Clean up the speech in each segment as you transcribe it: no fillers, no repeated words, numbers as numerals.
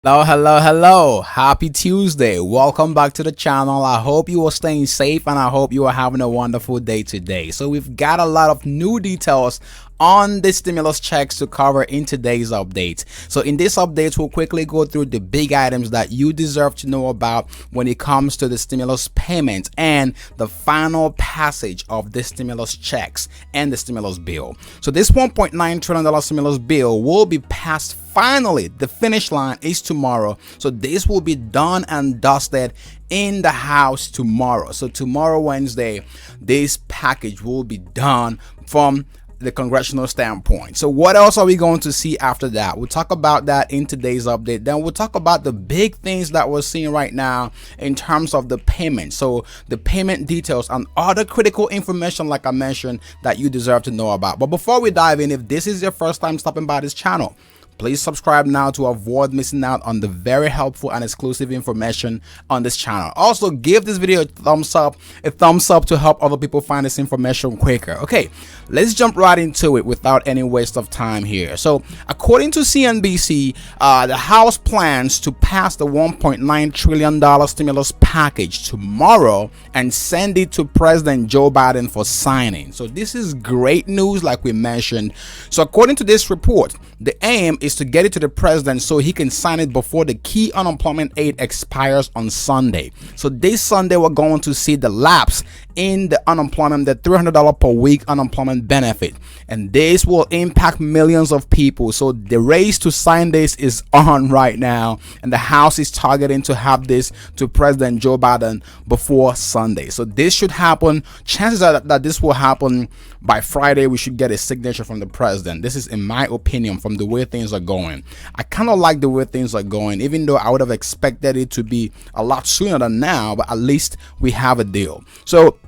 Hello, hello, hello. Happy Tuesday. Welcome back to the channel. I hope you are staying safe and I hope you are having a wonderful day today. So we've got a lot of new details on the stimulus checks to cover in today's update. So in this update, we'll quickly go through the big items that you deserve to know about when it comes to the stimulus payment and the final passage of the stimulus checks and the stimulus bill. So this $1.9 trillion stimulus bill will be passed. Finally, the finish line is tomorrow. So this will be done and dusted in the House tomorrow. So tomorrow, Wednesday, this package will be done from the congressional standpoint. So what else are we going to see after that? We'll talk about that in today's update. Then we'll talk about the big things that we're seeing right now in terms of the payment. So the payment details and other critical information, like I mentioned, that you deserve to know about. But before we dive in, if this is your first time stopping by this channel, please subscribe now to avoid missing out on the very helpful and exclusive information on this channel. Also, give this video a thumbs up to help other people find this information quicker. Okay, let's jump right into it without any waste of time here. So, according to CNBC, the House plans to pass the $1.9 trillion stimulus package tomorrow and send it to President Joe Biden for signing. So, this is great news, like we mentioned. So, according to this report, the aim is to get it to the president so he can sign it before the key unemployment aid expires on Sunday. So this Sunday, we're going to see the lapse in the unemployment, the $300 per week unemployment benefit, and this will impact millions of people. So the race to sign this is on right now, and the House is targeting to have this to President Joe Biden before Sunday. So this should happen. Chances are that this will happen by Friday. We should get a signature from the president. This is, in my opinion, from the way things are going. I kind of like the way things are going, even though I would have expected it to be a lot sooner than now, but at least we have a deal. So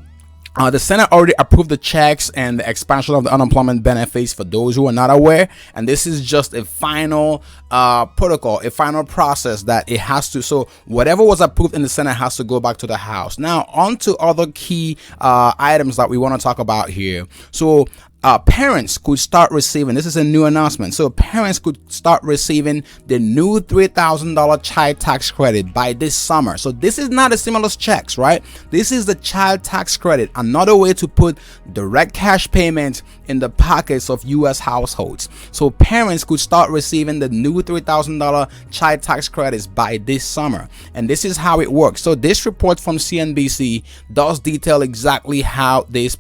the Senate already approved the checks and the expansion of the unemployment benefits for those who are not aware. And this is just a final protocol, a final process that it has to. So whatever was approved in the Senate has to go back to the House. Now, on to other key items that we want to talk about here. So parents could start receiving, this is a new announcement, so parents could start receiving the new $3,000 child tax credit by this summer. So this is not a stimulus checks, right? This is the child tax credit, another way to put direct cash payments in the pockets of U.S. households. So parents could start receiving the new $3,000 child tax credits by this summer, and this is how it works. So this report from CNBC does detail exactly how these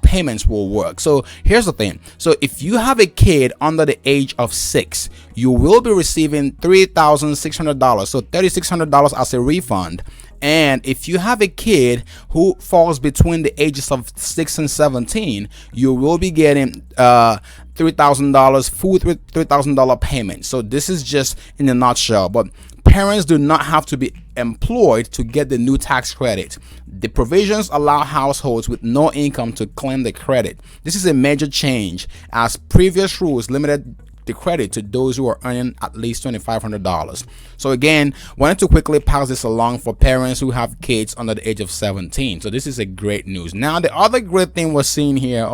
payments will work. So here's the thing. So if you have a kid under the age of 6, you will be receiving $3,600, so $3,600 as a refund. And if you have a kid who falls between the ages of 6 and 17, you will be getting $3,000, full $3,000 payment. So this is just in a nutshell. But parents do not have to be employed to get the new tax credit. The provisions allow households with no income to claim the credit. This is a major change, as previous rules limited the credit to those who are earning at least $2,500. So again, wanted to quickly pass this along for parents who have kids under the age of 17. So this is a great news. Now, the other great thing we're seeing here,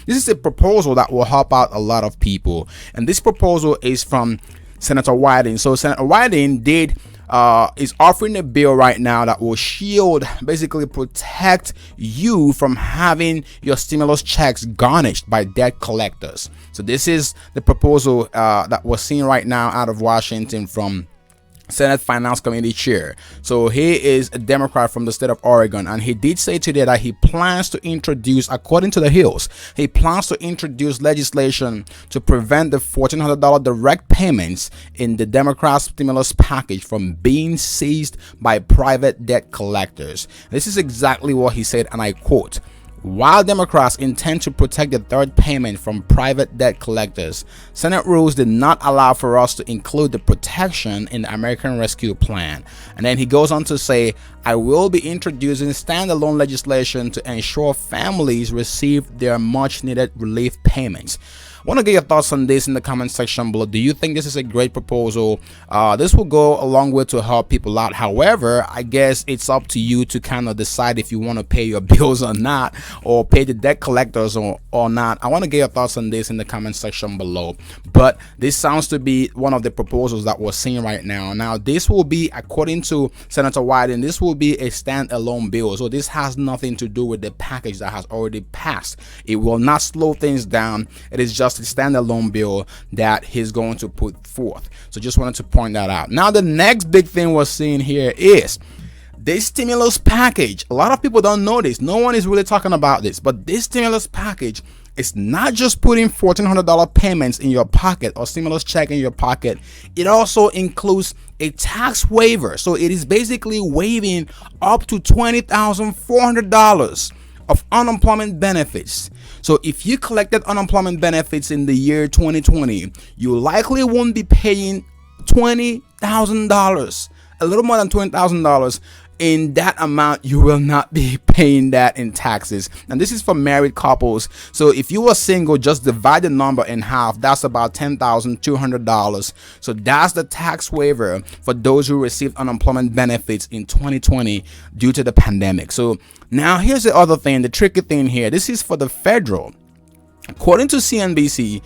this is a proposal that will help out a lot of people, and this proposal is from Senator Whiting. So Senator Whiting is offering a bill right now that will shield, basically protect you from having your stimulus checks garnished by debt collectors. So this is the proposal that we're seeing right now out of Washington from Senate Finance Committee Chair. So he is a Democrat from the state of Oregon, and he did say today that he plans to introduce, according to the Hills, he plans to introduce legislation to prevent the $1,400 direct payments in the Democrat stimulus package from being seized by private debt collectors. This is exactly what he said, and I quote: "While Democrats intend to protect the third payment from private debt collectors, Senate rules did not allow for us to include the protection in the American Rescue Plan." And then he goes on to say, "I will be introducing standalone legislation to ensure families receive their much needed relief payments." Want to get your thoughts on this in the comment section below. Do you think this is a great proposal? This will go a long way to help people out. However, I guess it's up to you to kind of decide if you want to pay your bills or not, or pay the debt collectors or not. I want to get your thoughts on this in the comment section below. But this sounds to be one of the proposals that we're seeing right now. Now, this will be, according to Senator Wyden, this will be a standalone bill. So this has nothing to do with the package that has already passed. It will not slow things down. It is just a standalone bill that he's going to put forth. So just wanted to point that out. Now, the next big thing we're seeing here is this stimulus package. A lot of people don't know this. No one is really talking about this, but this stimulus package is not just putting $1,400 payments in your pocket or stimulus check in your pocket. It also includes a tax waiver. So it is basically waiving up to $20,400 of unemployment benefits. So if you collected unemployment benefits in the year 2020, you likely won't be paying $20,000, a little more than $20,000. In that amount, you will not be paying that in taxes. And this is for married couples. So if you were single, just divide the number in half. That's about $10,200. So that's the tax waiver for those who received unemployment benefits in 2020 due to the pandemic. So now here's the other thing, the tricky thing here. This is for the federal. According to CNBC,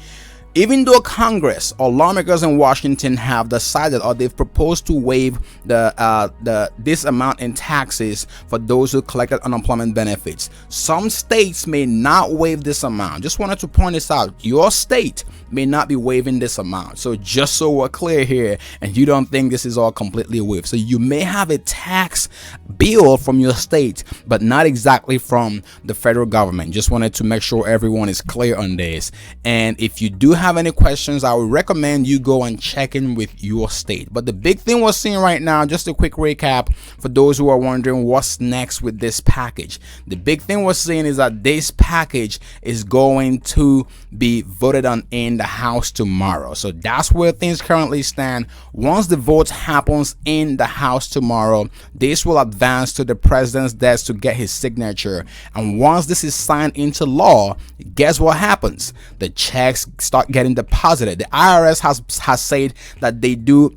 even though Congress or lawmakers in Washington have decided, or they've proposed to waive this amount in taxes for those who collected unemployment benefits, some states may not waive this amount. Just wanted to point this out. Your state may not be waiving this amount. So just so we're clear here, and you don't think this is all completely waived. So you may have a tax bill from your state, but not exactly from the federal government. Just wanted to make sure everyone is clear on this. And if you do have any questions, I would recommend you go and check in with your state. But the big thing we're seeing right now, just a quick recap for those who are wondering what's next with this package. The big thing we're seeing is that this package is going to be voted on in the House tomorrow. So that's where things currently stand. Once the vote happens in the House tomorrow, this will advance to the president's desk to get his signature. And once this is signed into law, guess what happens? The checks start getting deposited. The IRS has said that they do.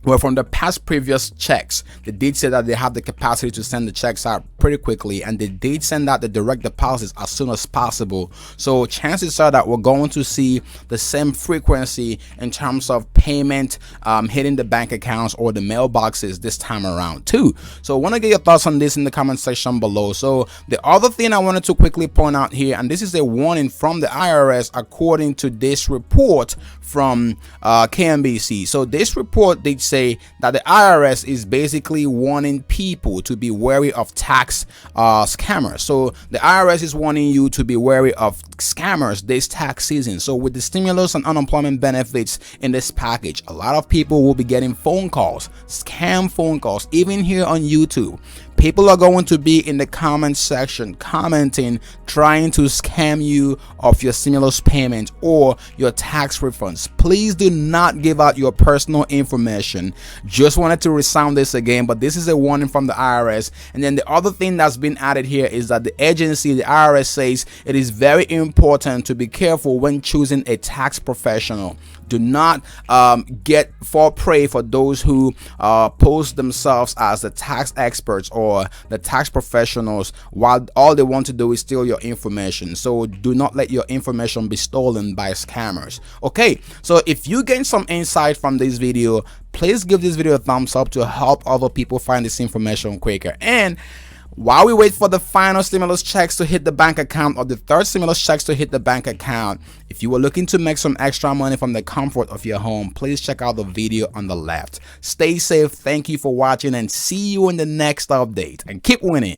Well, from the past previous checks, they did say that they have the capacity to send the checks out pretty quickly, and they did send out the direct deposits as soon as possible. So chances are that we're going to see the same frequency in terms of payment hitting the bank accounts or the mailboxes this time around too. So I want to get your thoughts on this in the comment section below. So the other thing I wanted to quickly point out here, and this is a warning from the IRS according to this report from KMBC. So this report did say that the IRS is basically warning people to be wary of tax scammers. So the IRS is warning you to be wary of scammers this tax season. So with the stimulus and unemployment benefits in this package, a lot of people will be getting phone calls, scam phone calls, even here on YouTube. People are going to be in the comment section commenting, trying to scam you of your stimulus payment or your tax refunds. Please do not give out your personal information. Just wanted to resound this again, but this is a warning from the IRS. And then the other thing that's been added here is that the agency, the IRS, says it is very important to be careful when choosing a tax professional. Do not fall prey for those who post themselves as the tax experts or the tax professionals while all they want to do is steal your information. So do not let your information be stolen by scammers. Okay, so if you gain some insight from this video, please give this video a thumbs up to help other people find this information quicker. And while we wait for the final stimulus checks to hit the bank account, or the third stimulus checks to hit the bank account, if you were looking to make some extra money from the comfort of your home, please check out the video on the left. Stay safe, thank you for watching, and see you in the next update, and keep winning.